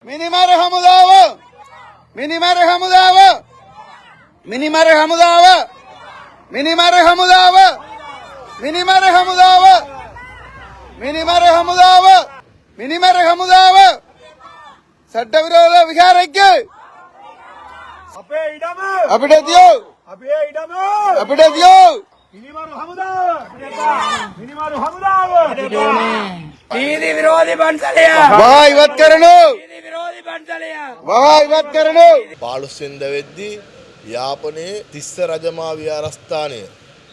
මිනිමර හමුදාව මිනිමර හමුදාව මිනිමර හමුදාව මිනිමර හමුදාව මිනිමර හමුදාව මිනිමර හමුදාව මිනිමර හමුදාව සට්ටවිරෝධ විහාරයේ අපේ ඉඩම අපිට දියෝ අපේ ඉඩම අපිට දියෝ මිනිමරු හමුදාව මිනිමරු හමුදාව නීති විරෝධී පන්සලය වහා ඉවත් කරනු නීති විරෝධී පන්සලය වහා ඉවත් කරනු 15 වෙනිදා වෙද්දී යාපනයේ තිස්ස රජමා විහාරස්ථානය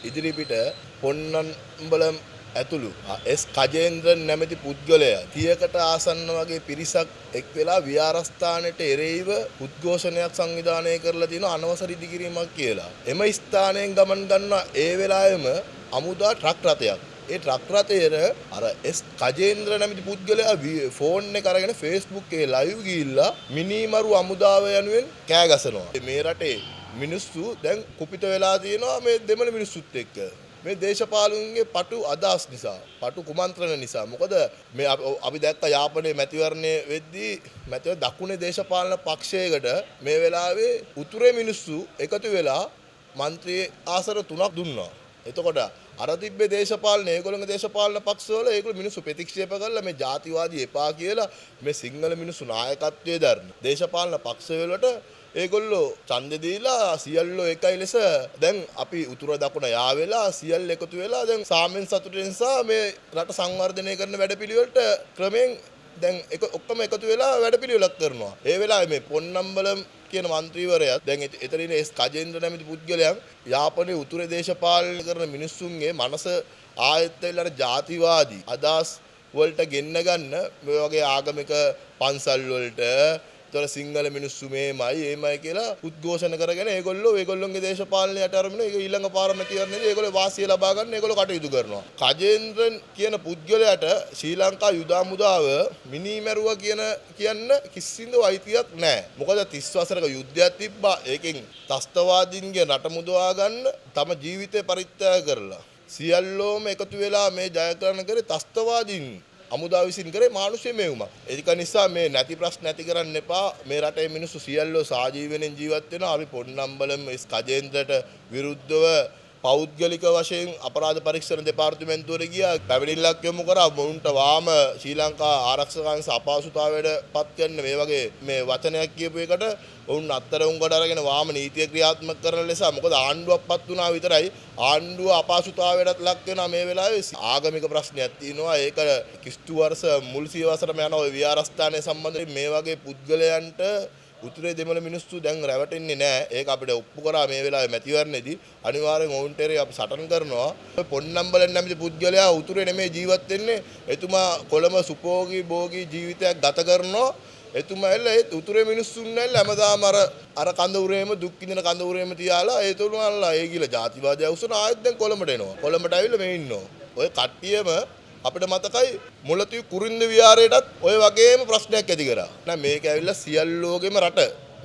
ඉදිරිපිට පොන්නම්බලම් ඇතුළු එස් කජේන්ද්‍රන් නැමැති පුද්ගලයා 30කට ආසන්න වගේ පිරිසක් එක් වෙලා විහාරස්ථානයට එරෙහිව උද්ඝෝෂණයක් සංවිධානය කරලා තියෙන අනවසර ඉදිකිරීමක් කියලා. එම ස්ථානයෙන් ගමන් ගන්න ඒ වෙලාවෙම අමුදා ට්‍රක් රථයක්. ඒ ට්‍රක් රථයේ අර එස් කජේන්ද්‍ර නැමැති පුද්ගලයා ෆෝන් එක අරගෙන Facebook එකේ ලයිව් ගිහිල්ලා මිනිමරු අමුදාව යනුවෙන් කෑ ගසනවා. මේ රටේ මිනිස්සු දැන් කුපිත වෙලා තියෙනවා මේ දෙමළ මිනිස්සුත් එක්ක. මේ දේශපාලුන්ගේ පටු අදහස් නිසා පටු කුමන්ත්‍රණ නිසා මොකද මේ අපි දැක්ක යාපනයේ මැතිවරණයේ වෙද්දී මැතිව දකුණේ දේශපාලන පක්ෂයකට මේ වෙලාවේ උතුරේ මිනිස්සු එකතු වෙලා മന്ത്രി ආසන 3ක් දුන්නා. එතකොට අර තිබ්බේ දේශපාලන ඒගොල්ලෝගේ දේශපාලන පක්ෂවල ඒගොල්ලෝ මිනිස්සු ප්‍රතික්ෂේප කරලා මේ ජාතිවාදී එපා කියලා මේ සිංහල මිනිස්සු නායකත්වයේ දරන දේශපාලන පක්ෂවලට ඒගොල්ලෝ ඡන්දෙ දීලා සියල්ලෝ එකයි ලෙස දැන් අපි උතුර දකුණ යාවෙලා සියල්ල එකතු වෙලා දැන් සාමෙන් සතුටෙන් නිසා මේ රට සංවර්ධනය කරන වැඩපිළිවෙලට ක්‍රමෙන් දැන් ඔක්කොම එකතු වෙලා වැඩපිළිවෙලක් කරනවා. ඒ වෙලාවේ මේ පොන්නම්බලම් කියන മന്ത്രിවරයා දැන් එතනින් එස් කජේන්ද්‍ර නැමැති පුද්ගලයන් යාපනයේ උතුරේ දේශපාලන කරන මිනිස්සුන්ගේ මනස ආයෙත් වෙලා ජාතිවාදී අදහස් වලට ගෙන්න ගන්න මේ වගේ ආගමික පන්සල් වලට තොර සිංහල මිනිස්සු මේමයි කියලා උද්ඝෝෂණ කරගෙන ඒගොල්ලෝගේ දේශපාලනයට අරගෙන ඒක ඊළඟ පාර්ලිමේන්තුවේදී ඒගොල්ලෝ වාසිය ලබා ගන්න ඒගොල්ලෝ කටයුතු කරනවා. කජේන්ද්‍රන් කියන පුද්ගලයාට ශ්‍රී ලංකා යුද හමුදාව මිනිමරුවා කියන්න කිසිදු අයිතියක් නැහැ. මොකද 30 වසරක යුද්ධයක් තිබ්බා. ඒකෙන් ත්‍ස්තවාදීන්ගේ රට මුදවා ගන්න තම ජීවිතේ පරිත්‍යාග කරලා සියල්ලෝම එකතු වෙලා මේ ජයග්‍රහණ කරේ ත්‍ස්තවාදීන් අමුදා විසින් කරේ මානුෂ්‍ය මෙවුමක්. ඒක නිසා මේ නැති ප්‍රශ්න නැති කරන්න එපා. මේ රටේ මිනිස්සු සියල්ලෝ සාජීවයෙන් ජීවත් වෙනවා. අපි පොන්නම්බලම් එස් කජේන්ද්‍රට විරුද්ධව පෞද්ගලික වශයෙන් අපරාධ පරීක්ෂණ දෙපාර්තමේන්තුවට ගියා. පැමිණිල්ලක් යොමු කරා. මොවුන්ට වාම ශ්‍රී ලංකා ආරක්ෂක අංශ අපහසුතාවයට පත් කරන මේ වගේ මේ වචනයක් කියපු එකට ඔවුන් අත්තර උංගඩ අරගෙන වාම නීතිය ක්‍රියාත්මක කරන ලෙස මොකද ආණ්ඩුවක්පත් වුණා විතරයි ආණ්ඩුව අපහසුතාවයටත් ලක් වෙනවා. මේ වෙලාවේ ආගමික ප්‍රශ්නයක් තියෙනවා. ඒක කිස්තු වර්ෂ මුල් සියවසරම යන ඔය විහාරස්ථානයේ සම්බන්ධයෙන් මේ වගේ පුද්ගලයන්ට උතුරේ දෙමළ මිනිස්සු දැන් රැවටෙන්නේ නැහැ. ඒක අපිට ඔප්පු කරා මේ වෙලාවේ මැතිවරණයේදී. අනිවාර්යෙන් ඔවුන්ට අපි සටන් කරනවා. පොන්නම්බලන් නැමැති පුද්ගලයා උතුරේ නෙමෙයි ජීවත් වෙන්නේ. එතුමා කොළඹ සුපෝගී භෝගී ජීවිතයක් ගත කරනවා. එතුමා එල්ල ඒ උතුරේ මිනිස්සුන් නැල්ල හැමදාම අර කඳ උරේම දුක් විඳින කඳ උරේම තියාලා ඒ තුනුල්ලා ඒ ගිල ජාතිවාදය උසන ආයෙත් දැන් කොළඹට එනවා. කොළඹට ඇවිල්ලා මේ ඉන්නවා. ඔය කට්ටියම අපිට මතකයි මුලතිව් කුරින්ද විහාරයටත් ඔය වගේම ප්‍රශ්නයක් ඇති කරා. නෑ මේක ඇවිල්ලා සියල්ලෝගෙම රට.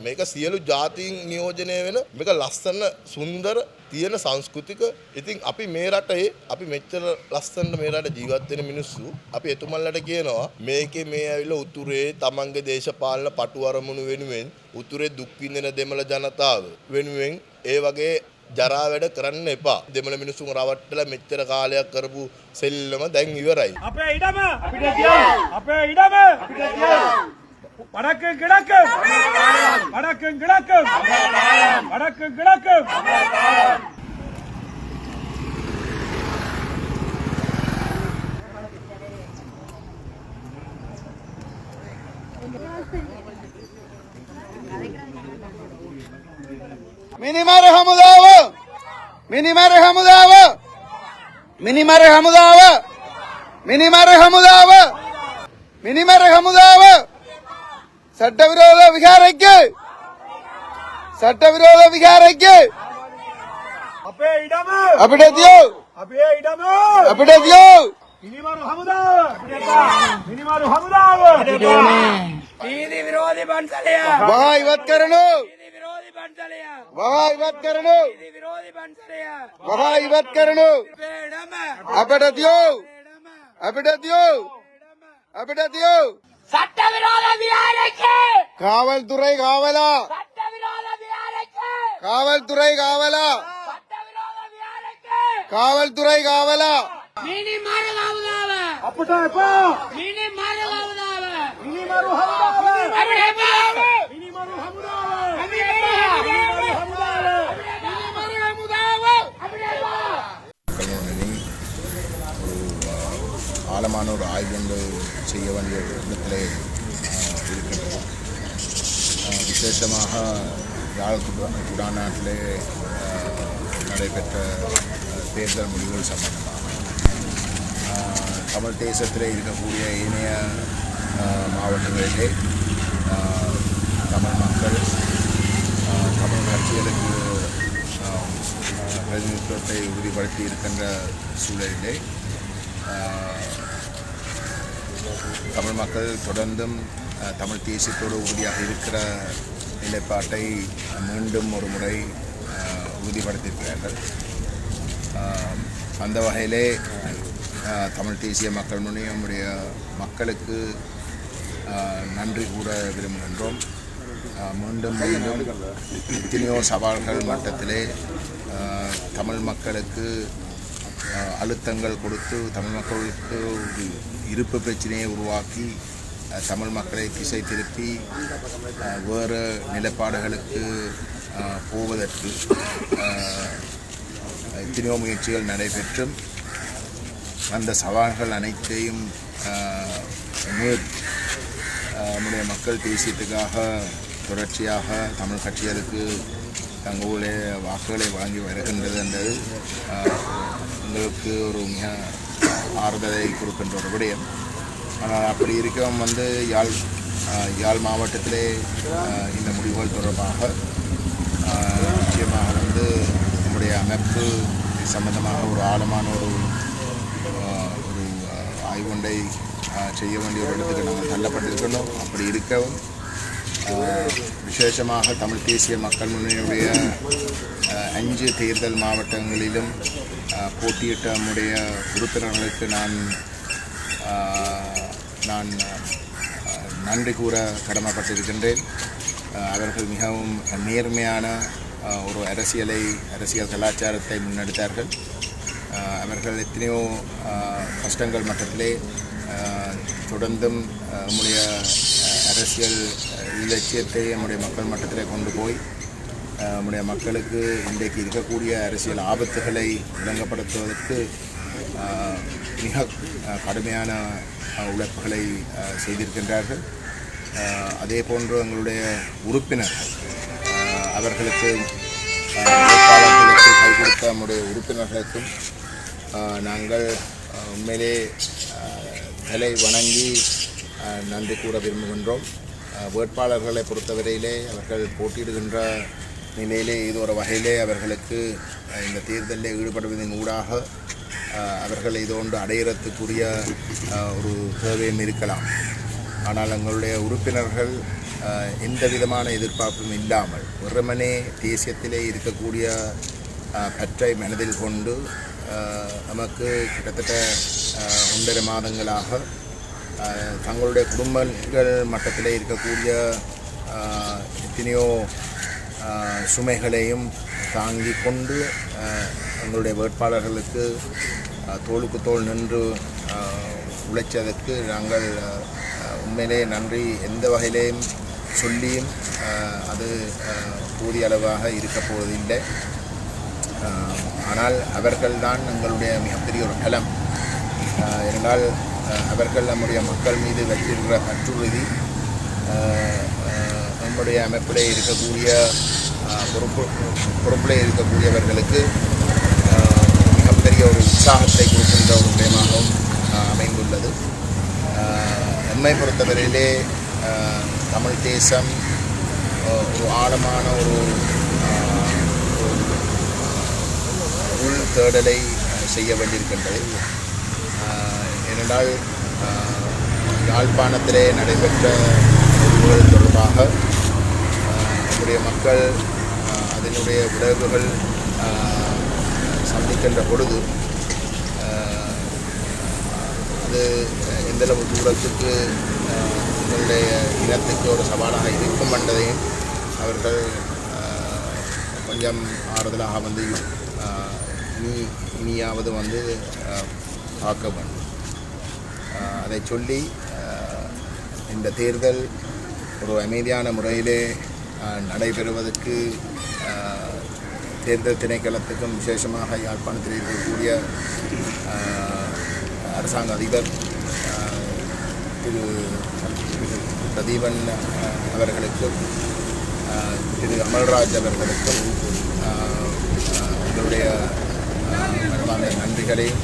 මේක සියලු ජාතීන් නියෝජනය වෙන මේක ලස්සන සුන්දර තියෙන සංස්කෘතික. ඉතින් අපි මේ රටේ අපි මෙච්චර ලස්සන මේ රට ජීවත් වෙන මිනිස්සු අපි එතුමන්ලට කියනවා මේකේ මේ ඇවිල්ලා උතුරේ තමන්ගේ දේශපාලන පටු අරමුණු වෙනුවෙන් උතුරේ දුක් විඳින දෙමළ ජනතාව වෙනුවෙන් ඒ වගේ ජරා වැඩ කරන්න එපා. දෙමළ මිනිස්සුන් රවට්ටලා මෙච්චර කාලයක් කරපු සෙල්ලම දැන් ඉවරයි. අපේ ඉඩම අපිට තියන්න අපේ ඉඩම අපිට තියන්න වඩක්කන් ගඩක්කන් වඩක්කන් ගඩක්කන් වඩක්කන් ගඩක්කන් මිනිමර හමුදාව මිනිමර හමුදාව මිනිමර හමුදාව මිනිමර හමුදාව මිනිමර හමුදාව සට්ටවිරෝධ විහාරයේ සට්ටවිරෝධ විහාරයේ අපේ ඉඩම අපිට දියෝ අපේ ඉඩම අපිට දියෝ මිනිමරු හමුදාව මිනිමරු හමුදාව නීති විරෝධී පන්සලය වහා ඉවත් කරනු නීති විරෝධී පන්සලය වහා ඉවත් කරනු නීති විරෝධී පන්සලය වහා ඉවත් කරනු අපේ ඉඩම අපිට දියෝ ඉඩම අපිට දියෝ අපිට දියෝ சட்டவிரோத விகாரைக்கு காவல்துறை காவலா சட்டவிரோத விகாரைக்கு காவல்துறை காவலா சட்டவிரோத விகாரைக்கு காவல்துறை காவலா මිනි මරගවදාව අපට එපා මිනි මරගවදාව මිනිමරු හමුදාව අපිට එපා මිනිමරු හමුදාව අපිට එපා මිනිමරු හමුදාව මිනි මරගවදාව අපිට එපා மக்களுடனே ஒரு ஆழமான ஒரு ஆய்வு ஒன்று செய்ய வேண்டிய ஒரு இடத்திலே இருக்கின்றது. விசேஷமாக யாழ் குடாநாட்டிலே நடைபெற்ற தேர்தல் முடிவுகள் சம்பந்தமாக தமிழ் தேசத்திலே இருக்கக்கூடிய ஏனைய மாவட்டங்களிலே தமிழ் மக்கள் தமிழ் கட்சிகளுக்கு பிரதிநிதித்துவத்தை உறுதிப்படுத்தி இருக்கின்ற சூழலிலே தமிழ் மக்கள் தொடர்ந்தும் தமிழ் தேசியத்தோடு உறுதியாக இருக்கிற நிலைப்பாட்டை மீண்டும் ஒரு முறை உறுதிப்படுத்தியிருக்கிறார்கள். அந்த வகையிலே தமிழ் தேசிய மக்கள் முன்னே நம்முடைய மக்களுக்கு நன்றி கூற விரும்புகின்றோம். மீண்டும் மீண்டும் எத்தனையோ சவால்கள் மட்டத்திலே தமிழ் மக்களுக்கு அழுத்தங்கள் கொடுத்து தமிழ் மக்களுக்கு இருப்பு பிரச்சனையை உருவாக்கி தமிழ் மக்களை திசை திருப்பி வேறு நிலைப்பாடுகளுக்கு போவதற்கு எத்தனையோ முயற்சிகள் நடைபெற்றும் அந்த சவால்கள் அனைத்தையும் நம்முடைய மக்கள் தேசியத்துக்காக தொடர்ச்சியாக தமிழ் கட்சிகளுக்கு தங்களுடைய வாக்குகளை வாங்கி வருகின்றது என்பது எங்களுக்கு ஒரு மிக ஆறுதலை கொடுக்கின்ற ஒரு விடயம். ஆனால் அப்படி இருக்கவும் யாழ் மாவட்டத்திலே இந்த முடிவுகள் தொடர்பாக நிச்சயமாக நம்முடைய அமைப்பு சம்பந்தமாக ஒரு ஆழமான ஒரு ஆய்வுண்டை செய்ய வேண்டிய ஒரு இடத்துக்கு நாங்கள் தள்ளப்பட்டிருக்கணும். அப்படி இருக்கவும் விசேஷமாக தமிழ் தேசிய மக்கள் முன்னணியுடைய 5 தேர்தல் மாவட்டங்களிலும் போட்டியிட்ட நம்முடைய உறுப்பினர்களுக்கு நான் நன்றி கூற கடமைப்பட்டிருக்கின்றேன். அவர்கள் மிகவும் நேர்மையான ஒரு அரசியல் கலாச்சாரத்தை முன்னெடுத்தார்கள். அவர்கள் எத்தனையோ கஷ்டங்கள் மட்டத்திலே தொடர்ந்தும் நம்முடைய அரசியல் இலட்சியத்தை நம்முடைய மக்கள் மட்டத்திலே கொண்டு போய் நம்முடைய மக்களுக்கு இன்றைக்கு இருக்கக்கூடிய அரசியல் ஆபத்துகளை விளங்கப்படுத்துவதற்கு மிக கடுமையான உழைப்புகளை செய்திருக்கின்றார்கள். அதே போன்று எங்களுடைய உறுப்பினர்கள் அவர்களுக்கு வேட்பாளர்களுக்கு கை கொடுத்த நம்முடைய உறுப்பினர்களுக்கும் நாங்கள் உண்மையிலே தலை வணங்கி நன்றி கூற விரும்புகின்றோம். வேட்பாளர்களை பொறுத்தவரையிலே அவர்கள் போட்டியிடுகின்ற நிலையிலே இது ஒரு வகையிலே அவர்களுக்கு இந்த தேர்தலில் ஈடுபடுவதன் ஊடாக அவர்கள் இதோண்டு அடையிறதுக்குரிய ஒரு தேவையும் இருக்கலாம். ஆனால் எங்களுடைய உறுப்பினர்கள் எந்த விதமான எதிர்பார்ப்பும் இல்லாமல் வெறுமனே தேசியத்திலே இருக்கக்கூடிய பற்றை மனதில் கொண்டு நமக்கு கிட்டத்தட்ட 1.5 மாதங்களாக தங்களுடைய குடும்பங்கள் மட்டத்திலே இருக்கக்கூடிய எத்தனையோ சுமைகளையும் தாங்கி கொண்டு எங்களுடைய வேட்பாளர்களுக்கு தோளுக்கு தோள் நின்று உழைச்சதற்கு நாங்கள் உண்மையிலே நன்றி எந்த வகையிலேயும் சொல்லியும் அது போதிய அளவாக இருக்கப் போவதில்லை. ஆனால் அவர்கள்தான் எங்களுடைய மிகப்பெரிய ஒரு பலம். என்றால் அவர்கள் நம்முடைய மக்கள் மீது வச்சிருக்கிற பற்றுறுதி நம்முடைய அமைப்பிலே இருக்கக்கூடிய பொறுப்பிலே இருக்கக்கூடியவர்களுக்கு மிகப்பெரிய ஒரு உற்சாகத்தை கொடுக்கின்ற ஒரு விடயமாகவும் அமைந்துள்ளது. எம்மை பொறுத்தவரையிலே தமிழ் தேசம் ஒரு ஆழமான ஒரு உள் தேடலை செய்ய வேண்டியிருக்கின்றது. ஏனென்றால் யாழ்ப்பாணத்திலே நடைபெற்ற முடிவுகள் தொடர்பாக நம்முடைய மக்கள் அதனுடைய விளைவுகள் சந்திக்கின்ற பொழுது அது எந்தளவு தூரத்துக்கு எங்களுடைய இனத்துக்கு ஒரு சவாலாக இருக்கும் என்பதையும் அவர்கள் கொஞ்சம் ஆறுதலாக வந்து இனியாவது வந்து பார்க்க வேண்டும். அதை சொல்லி இந்த தேர்தல் ஒரு அமைதியான முறையிலே நடைபெறுவதற்கு தேர்தல் திணைக்களத்துக்கும் விசேஷமாக யாழ்ப்பாணத்தில் இருக்கக்கூடிய அரசாங்க அதிபர் திரு பிரதீபன் அவர்களுக்கும் திரு அமல்ராஜ் அவர்களுக்கும் எங்களுடைய மனமார்ந்த நன்றிகளையும்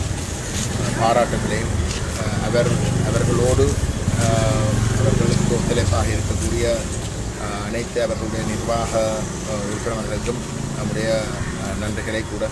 பாராட்டுகளையும் அவர்களோடு அவர்களுக்கு ஒத்துழைப்பாக இருக்கக்கூடிய அனைத்து அவர்களுடைய நிர்வாக உறுப்பினர்களுக்கும் நம்முடைய நன்றிகளை கூட